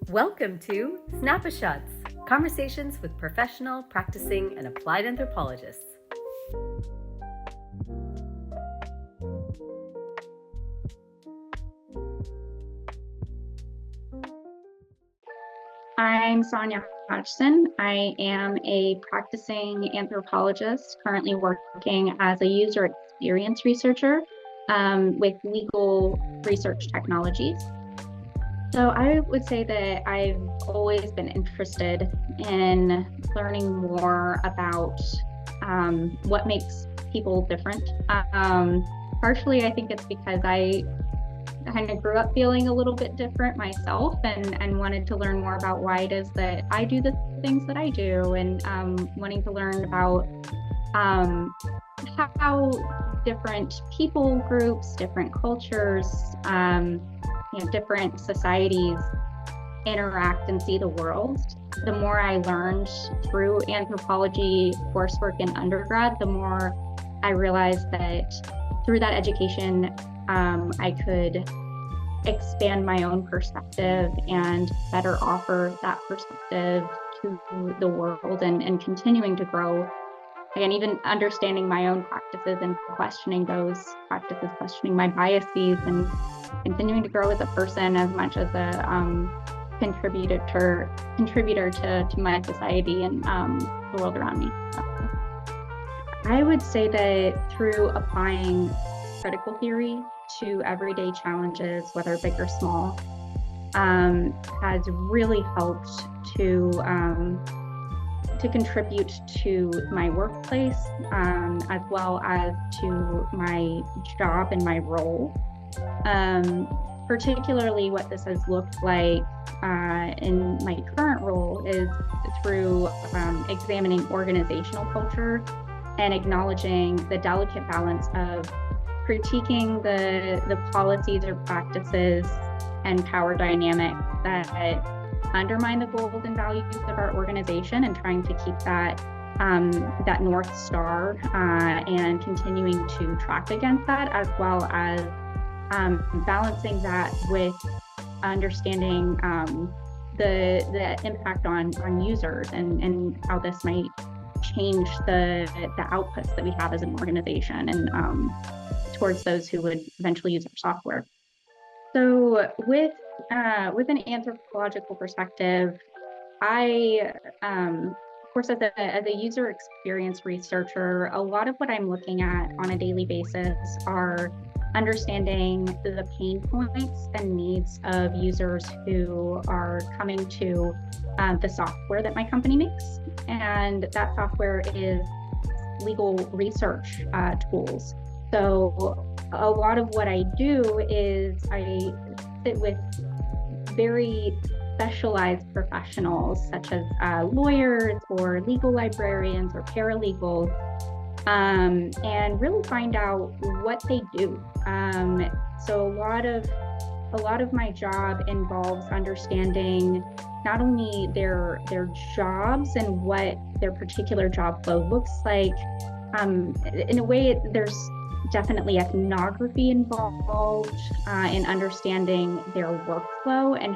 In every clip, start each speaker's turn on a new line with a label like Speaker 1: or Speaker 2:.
Speaker 1: Welcome to sNAPAshots, conversations with professional, practicing, and applied anthropologists.
Speaker 2: I'm Sonja Hodgson. I am a practicing anthropologist, currently working as a user experience researcher with legal research technologies. So I would say that I've always been interested in learning more about what makes people different. Partially, I think it's because I kind of grew up feeling a little bit different myself and wanted to learn more about why it is that I do the things that I do, and wanting to learn about how different people groups, different cultures, different societies interact and see the world. The more I learned through anthropology coursework in undergrad, the more I realized that through that education, I could expand my own perspective and better offer that perspective to the world, and continuing to grow. Again, even understanding my own practices and questioning those practices, questioning my biases, and continuing to grow as a person as much as a contributor to my society and the world around me. So I would say that through applying critical theory to everyday challenges, whether big or small, has really helped to contribute to my workplace, as well as to my job and my role. Particularly what this has looked like in my current role is through examining organizational culture and acknowledging the delicate balance of critiquing the policies or practices and power dynamics that undermine the goals and values of our organization, and trying to keep that North Star and continuing to track against that, as well as balancing that with understanding the impact on users and how this might change the outputs that we have as an organization and towards those who would eventually use our software. So with an anthropological perspective, I, of course, as a user experience researcher, a lot of what I'm looking at on a daily basis are understanding the pain points and needs of users who are coming to the software that my company makes. And that software is legal research tools. So a lot of what I do is I sit with very specialized professionals, such as lawyers or legal librarians or paralegals, and really find out what they do. So a lot of my job involves understanding not only their jobs and what their particular job flow looks like. In a way, there's definitely ethnography involved in understanding their workflow and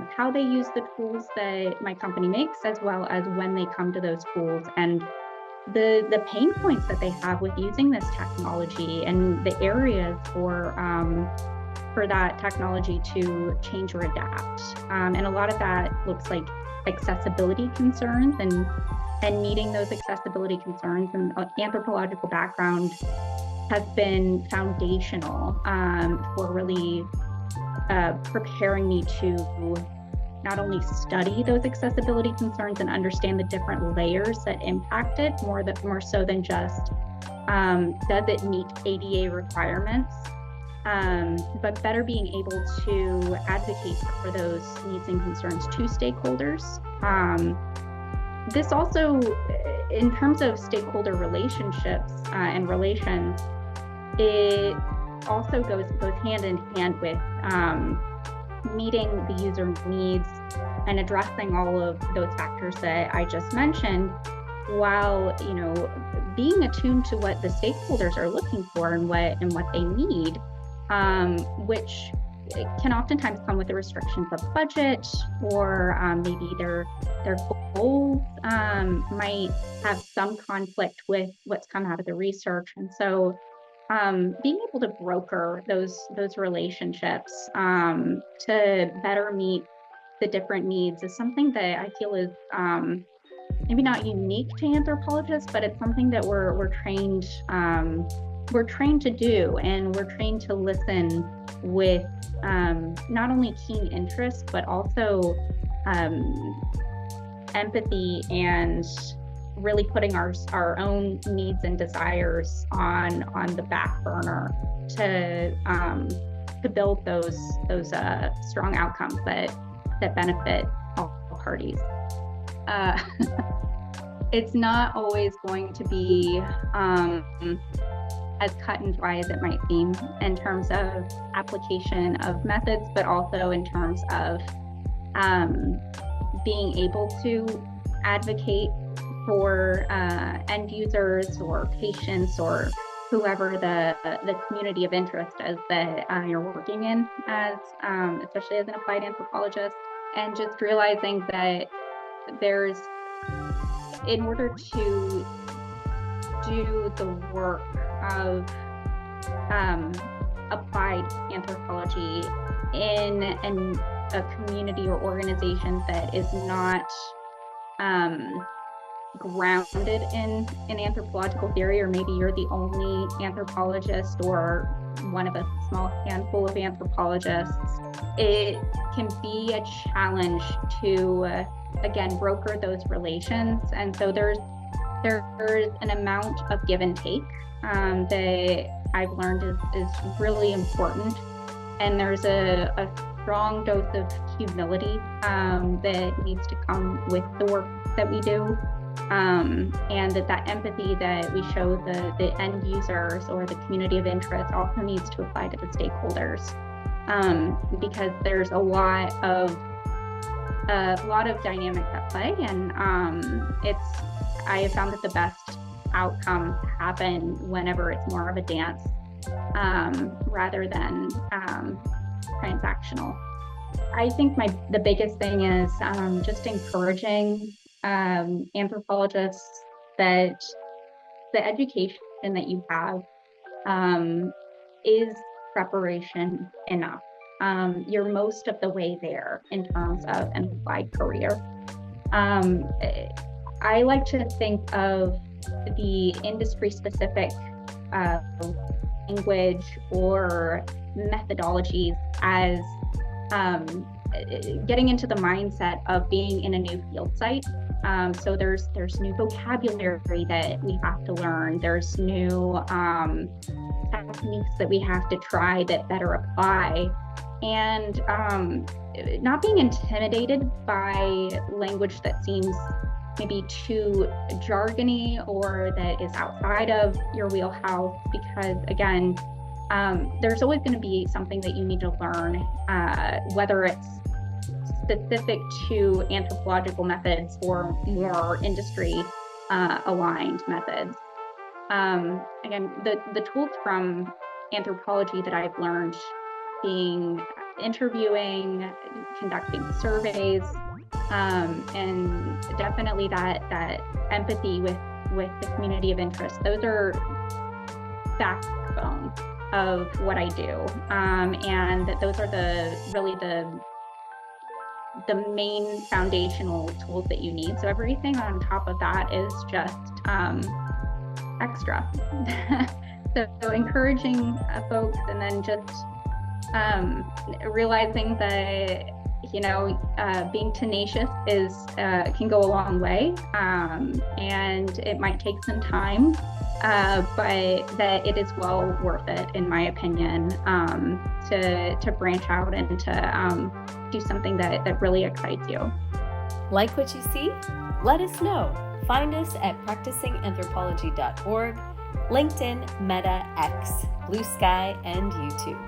Speaker 2: how they use the tools that my company makes, as well as when they come to those tools and the pain points that they have with using this technology and the areas for that technology to change or adapt. And a lot of that looks like accessibility concerns and meeting those accessibility concerns. And anthropological background has been foundational for really preparing me to not only study those accessibility concerns and understand the different layers that impact it, more so than just does it meet ADA requirements, but better being able to advocate for those needs and concerns to stakeholders. This also, in terms of stakeholder relationships and relations, it also goes hand in hand with meeting the user needs and addressing all of those factors that I just mentioned, while being attuned to what the stakeholders are looking for and what they need, which can oftentimes come with the restrictions of budget, or maybe their goals might have some conflict with what's come out of the research. And so being able to broker those relationships to better meet the different needs is something that I feel is maybe not unique to anthropologists, but it's something that we're trained to do, and we're trained to listen with not only keen interest, but also empathy, and really putting our own needs and desires on the back burner to build those strong outcomes that benefit all parties. It's not always going to be as cut and dry as it might seem in terms of application of methods, but also in terms of being able to advocate for end users or patients or whoever the community of interest is that you're working in, as especially as an applied anthropologist, and just realizing that in order to do the work of applied anthropology in a community or organization that is not grounded in anthropological theory, or maybe you're the only anthropologist or one of a small handful of anthropologists, it can be a challenge to again broker those relations. And so there's an amount of give and take that I've learned is really important, and there's a strong dose of humility that needs to come with the work that we do, and that empathy that we show the end users or the community of interest also needs to apply to the stakeholders, because there's a lot of dynamics at play, and I have found that the best outcomes happen whenever it's more of a dance rather than transactional. I think the biggest thing is just encouraging anthropologists that the education that you have is preparation enough. You're most of the way there in terms of an applied career. I like to think of the industry-specific language or methodologies as getting into the mindset of being in a new field site. So there's new vocabulary that we have to learn. There's new techniques that we have to try that better apply. And not being intimidated by language that seems maybe too jargony or that is outside of your wheelhouse, because again, there's always going to be something that you need to learn, whether it's specific to anthropological methods or more industry aligned methods. Again, the tools from anthropology that I've learned, being interviewing, conducting surveys, and definitely that empathy with the community of interest, those are backbone of what I do, and that those are really the main foundational tools that you need. So everything on top of that is just extra. So encouraging folks, and then just realizing that being tenacious can go a long way, and it might take some time, but that it is well worth it, in my opinion, to branch out and to do something that really excites you.
Speaker 1: Like what you see? Let us know. Find us at practicinganthropology.org, LinkedIn, Meta, X, Bluesky, and YouTube.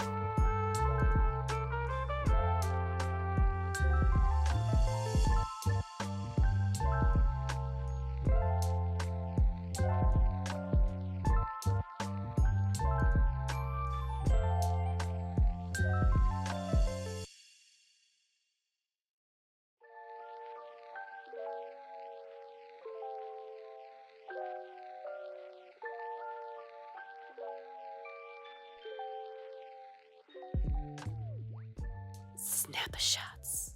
Speaker 1: sNAPAshots.